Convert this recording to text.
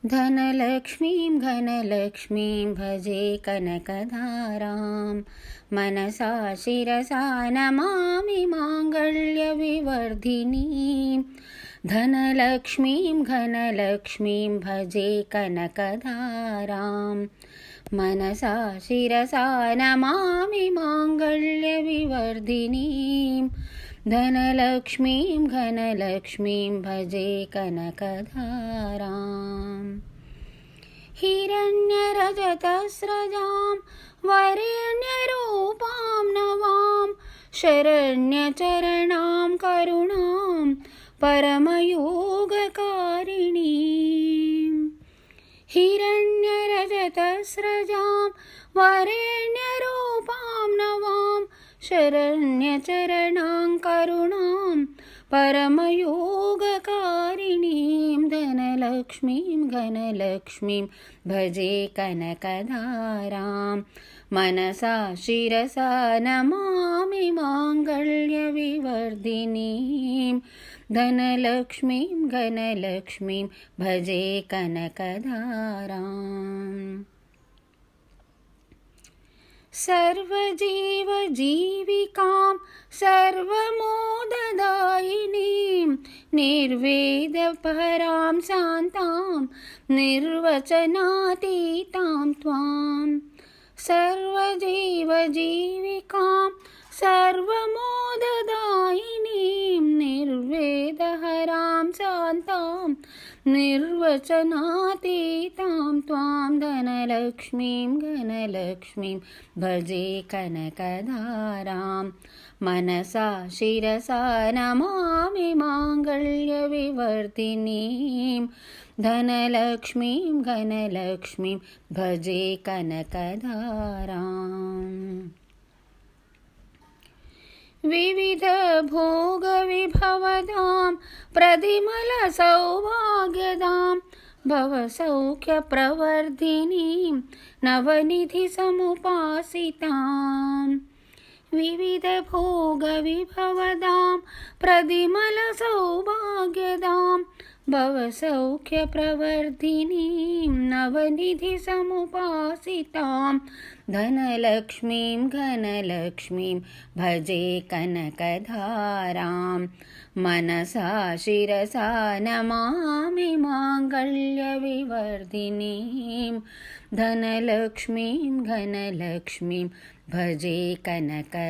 धनलक्ष्मीं घनलक्ष्मीं भजे कनकधारां मनसा शिरसा नमामि माङ्गल्यविवर्धिनीं धनलक्ष्मीं घनलक्ष्मीं भजे कनकधारां मनसा शिरसा नमामि माङ्गल्यविवर्धिनीं धनलक्ष्मीं घनलक्ष्मीं भजे कनकधारां हिरण्यरजतस्रजां वरेण्यरूपां नवां शरण्यचरणां करुणां परमयोगकारिणीं हिरण्यरजतस्रजां वरेण्यरूपां नवां शरण्यचरणां करुणां परमयोगकारिणीं धनलक्ष्मीं घनलक्ष्मीं भजे कनकधारां मनसा शिरसा नमामि माङ्गल्यविवर्धिनीं धनलक्ष्मीं घनलक्ष्मीं भजे कनकधाराम् सर्वजीवजीविकां सर्वमोददायिनीं निर्वेदपरां शान्तां निर्वचनातीतां त्वां सर्वजीवजीविकां सर्वमोददायिनीं निर्वेदहरां शान्तां निर्वचनातीतां त्वां धनलक्ष्मीं घनलक्ष्मीं भजे कनकधारां मनसा शिरसा नमामि माङ्गल्यविवर्धिनीं धनलक्ष्मीं घनलक्ष्मीं भजे कनकधाराम् विविधभोगविभवदां प्रदिमलसौभाग्यदां भवसौख्यप्रवर्धिनीं नवनिधिसमुपासितां विविधभोगविभवदां प्रदिमलसौभाग्यदां भवसौख्यप्रवर्धिनीं नवनिधिसमुपासितां धनलक्ष्मीं घनलक्ष्मीं भजे कनकधारां मनसा शिरसा नमामि माङ्गल्यविवर्धिनीं धनलक्ष्मीं घनलक्ष्मीं भजे कनकधाराम्।